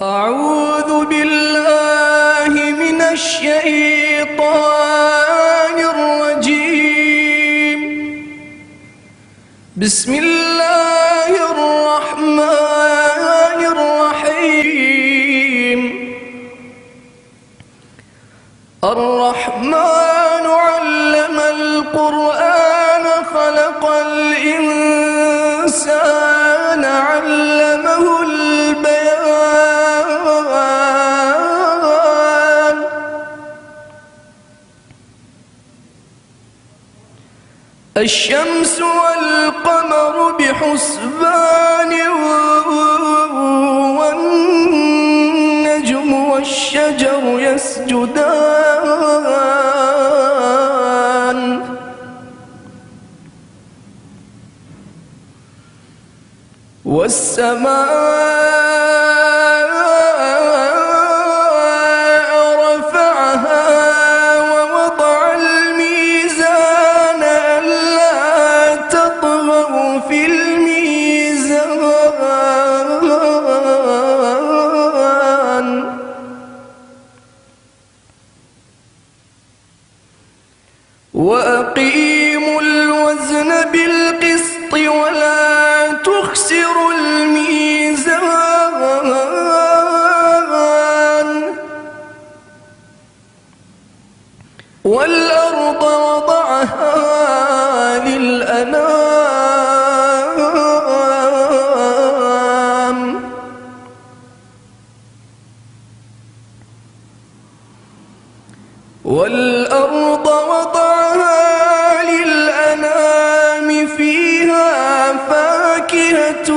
أعوذ بالله من الشيطان الرجيم. بسم الله الرحمن الرحيم. الرحمن علم القرآن خلق الإنسان علمه البيان. الشمس والقمر بحسبان والنجم والشجر يسجدان. والسماء رفعها ووضع الميزان ألا تطغوا في الميزان. وأقيموا الوزن بالقسط ولا تخسروا الميزان. والأرض وضعها للأنام. والأرض وضعها للأنام فيها فاكهة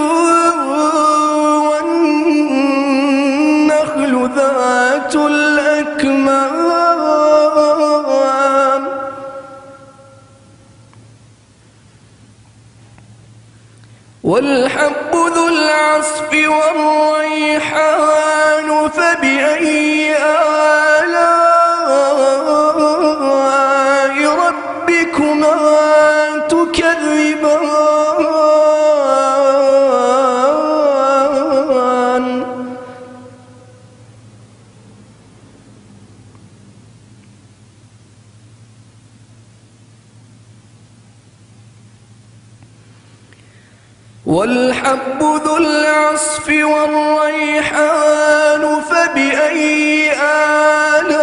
والنخل ذات الأكمام. والحب ذو العصف والريحان فبأي آلاء ربكما تكذبان. والحب ذو العصف والريحان فبأي آلاء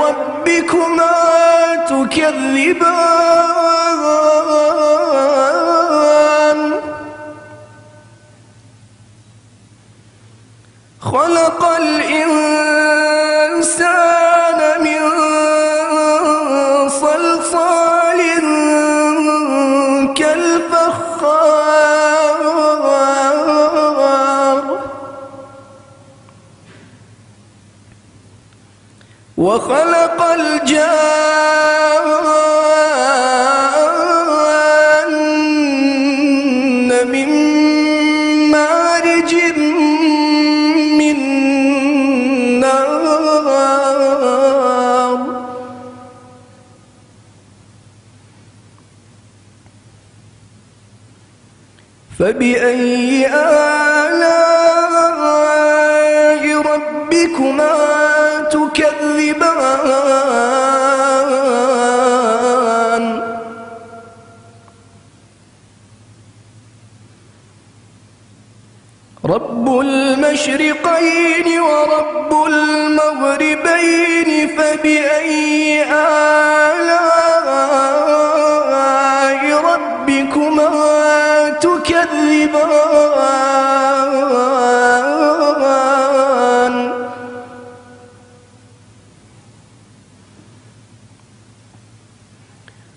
ربكما تكذبان. خلق الإنسان من صلصال كالفخار. وخلق الجان من مارج من نار. فبأي آلاء ربكما تكذبان. رب المشرقين ورب المغربين فبأي آلاء ربكما تكذبان.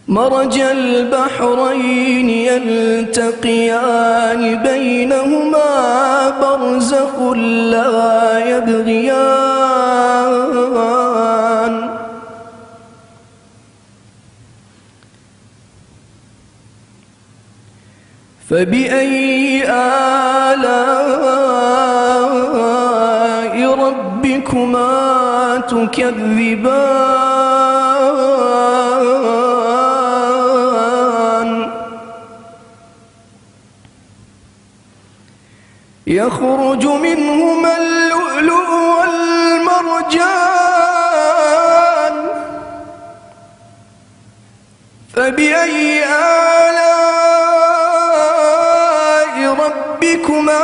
مرج البحرين يلتقيان بينهما برزخ لا يبغيان. فبأي آلاء ربكما تكذبان. يخرج منهما اللؤلؤ والمرجان فبأي آلاء ربكما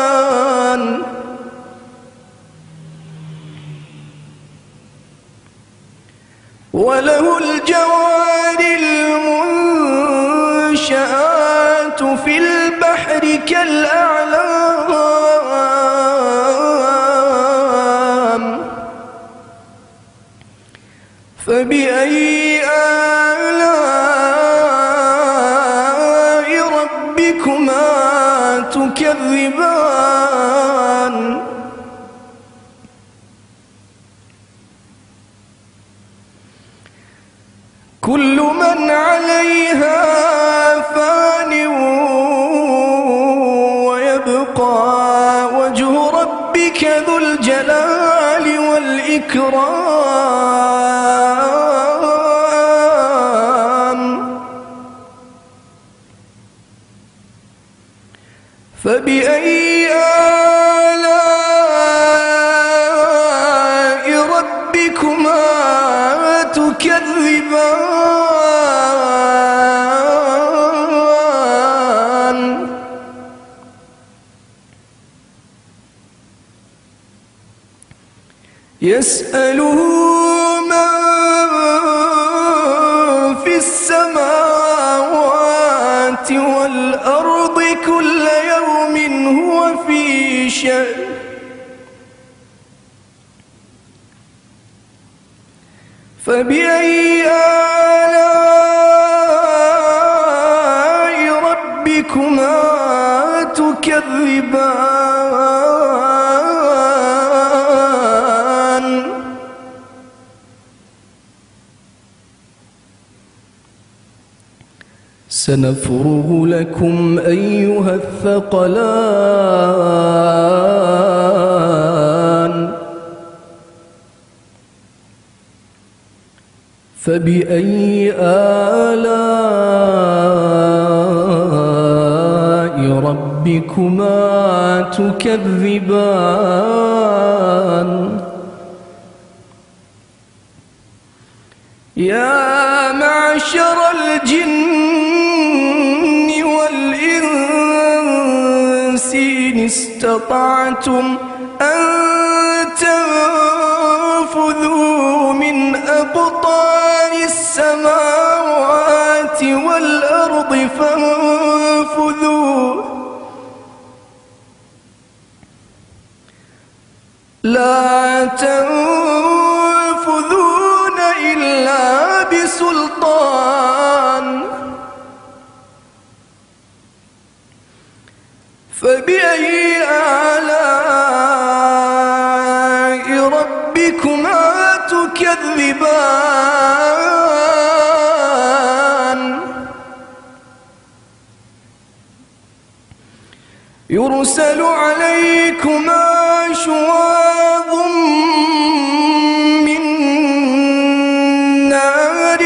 تكذبان وله الجوار المنشآت في البحر كالأعلام فبأي آلاء ربكما تكذبان كل من عليها فان ويبقى وجه ربك ذو الجلال والإكرام فبأي آلاء ربكما تكذبان يسأله من في السماوات والأرض كل يوم هو في شأن فبأي آلاء ربكما تكذبان سنفرغ لكم أيها الثقلان فبأي آلاء ربكما تكذبان يا معشر الجن والإنس إن استطعتم أن تنفذوا من أقطار السماوات والأرض فانفذوا لا تنفذون إلا بسلطان فبأي آلاء ربكما تكذبان يرسل عليكما شواظ من نار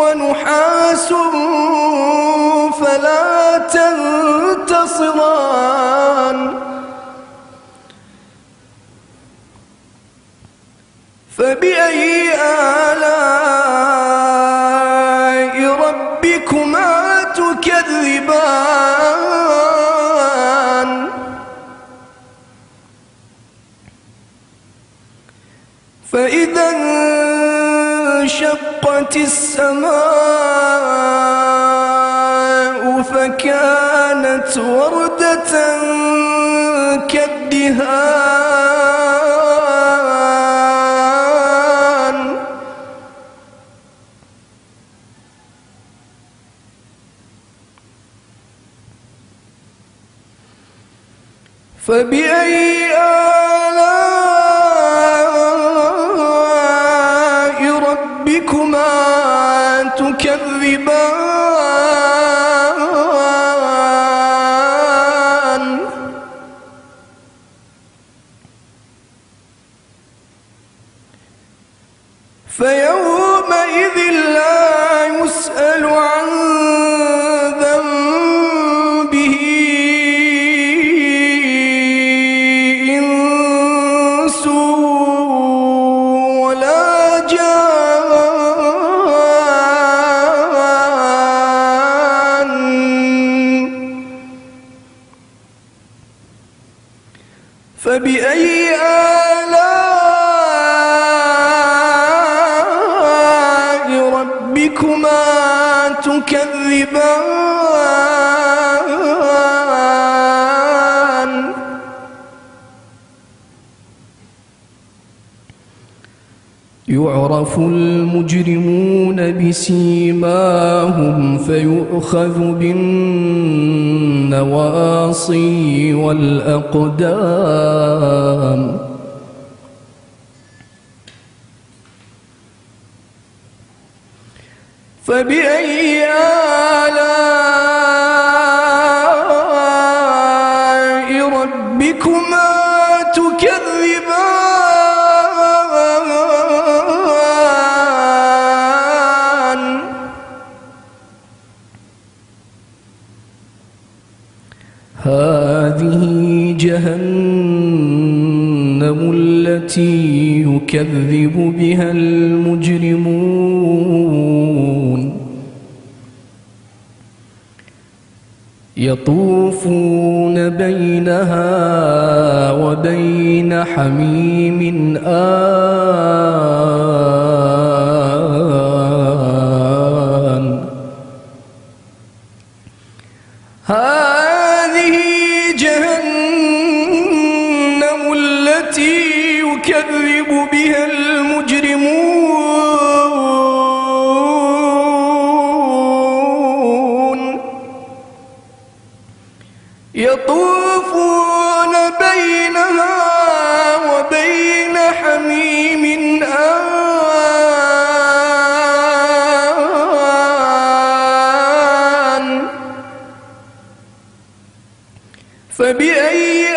ونحاس فلا تنتصران فبأي آلاء ربكما تكذبان فإذا انشقت السماء فكانت وردة كالدهان فبأي آلاء ربكما تكذبان فيومئذ لا يسأل عن فبأي آلاء ربكما تكذبان يعرف المجرمون بسيماهم فيؤخذ بالنواصي والأقدام فبأي آلاء ربكما تكذبان هذه جهنم التي يكذب بها المجرمون يطوفون بينها وبين حميم آن هذه جهنم التي يكذب بها المجرمون يطوفون بينها وبين حميم آن فبأي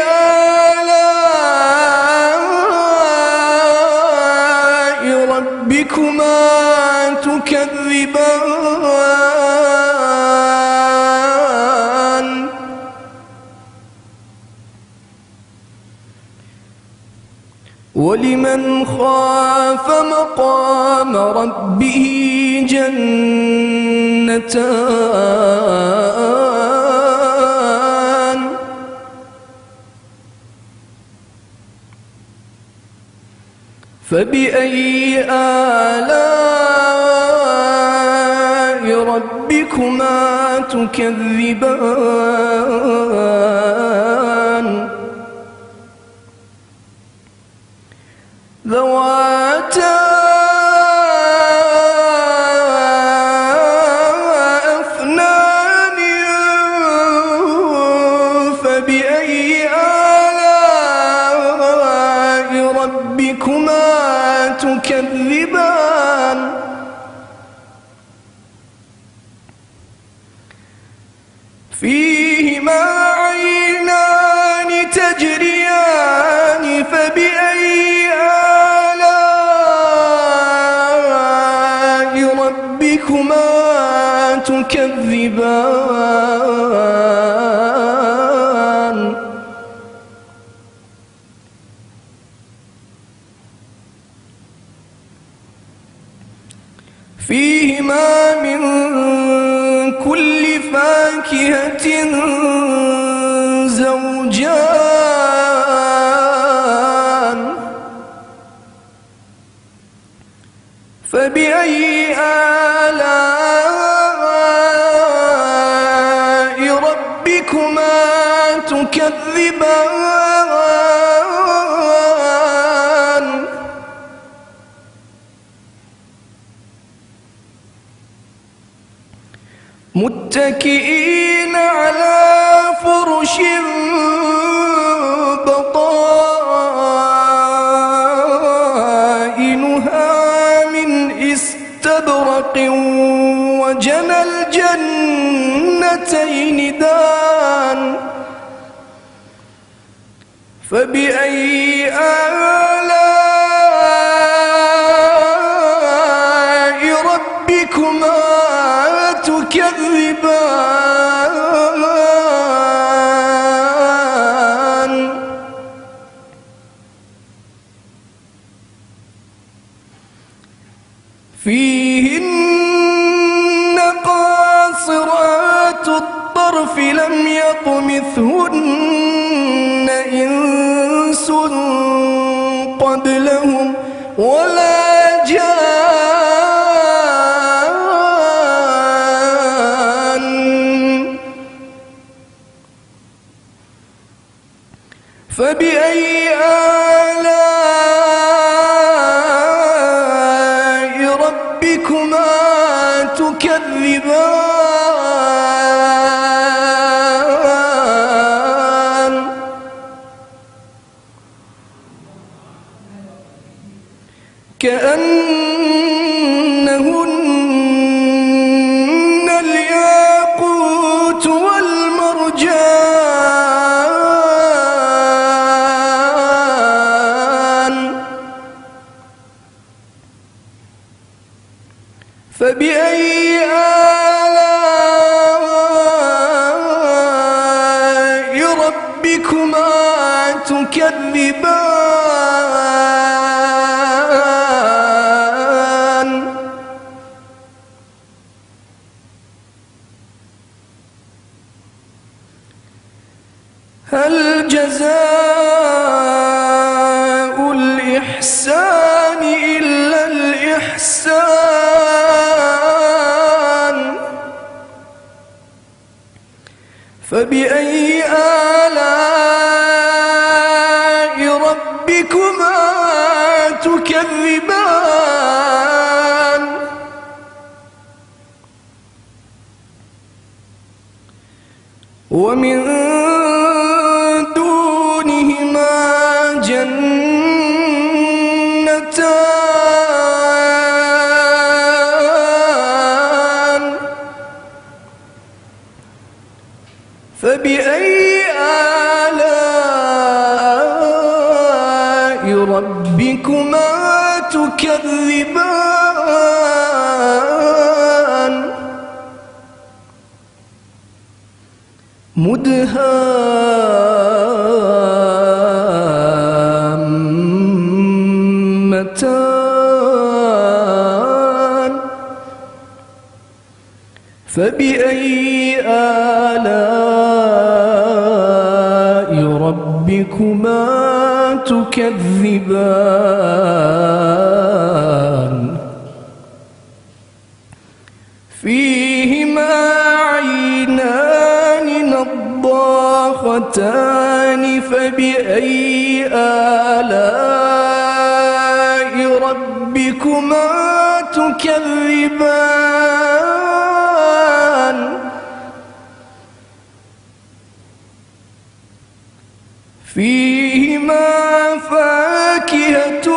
آلاء ربكما تكذبان ولمن خاف مقام ربه جنتان فبأي آلاء ربكما تكذبان ذواتا أفنان فبأي آلاء ربكما تكذبان فيهما عينان تجريان فبأي ربكما تكذبان فيهما من كل فاكهة زوجان فبأي آلاء ربكما تكذبان متكئين على فرش بطائنها من استبرق وجنى الجنتين دان فبأي آلاء ربكما تكذبان فيهن قاصرات الطرف لم يطمثهن إنس ولا جان فبأي آلاء ربكما تكذبان كأنهن الياقوت والمرجان فبأي آلاء ربكما تكذبان هل جزاء الإحسان إلا الإحسان فبأي آلاء ربكما تكذبان ومن دونهما جنتان فبأي آلاء ربكما تكذبان مدهامتان فبأي آلاء ربكما تكذبان فيهما عينان نضاختان فبأي آلاء ربكما تكذبان فيهما فاكهة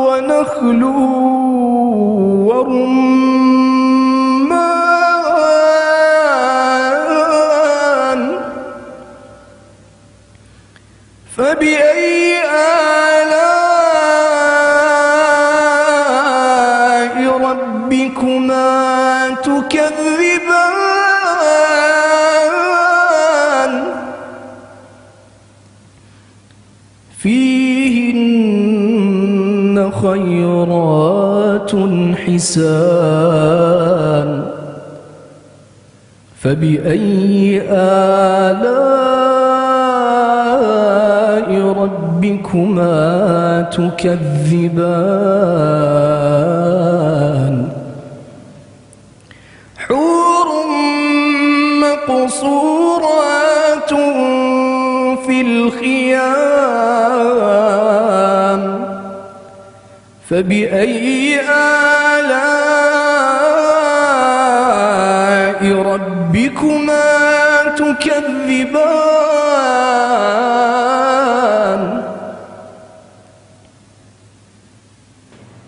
ونخل ورمان فبأي آلاء ربكما تكذبان فيهن خيرات حسان فبأي آلاء ربكما تكذبان حور مقصورات في الخيام فبأي آلاء ربكما تكذبان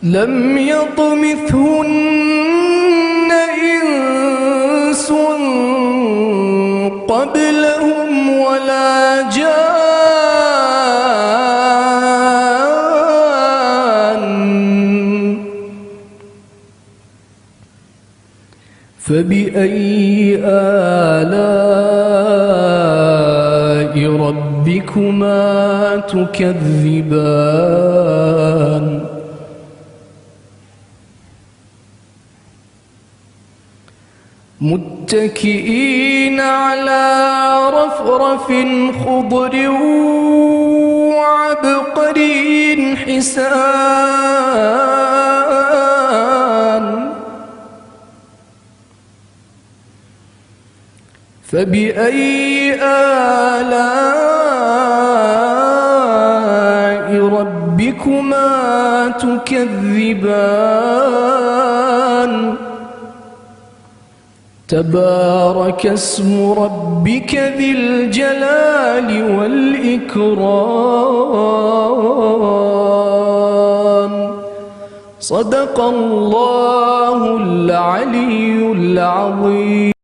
لم يطمثهن إنس قبلهم ولا جان فبأي آلاء ربكما تكذبان متكئين على رفرف خضر وعبقري حسان. فبأي آلاء ربكما تكذبان؟ تبارك اسم ربك ذي الجلال والإكرام. صدق الله العلي العظيم.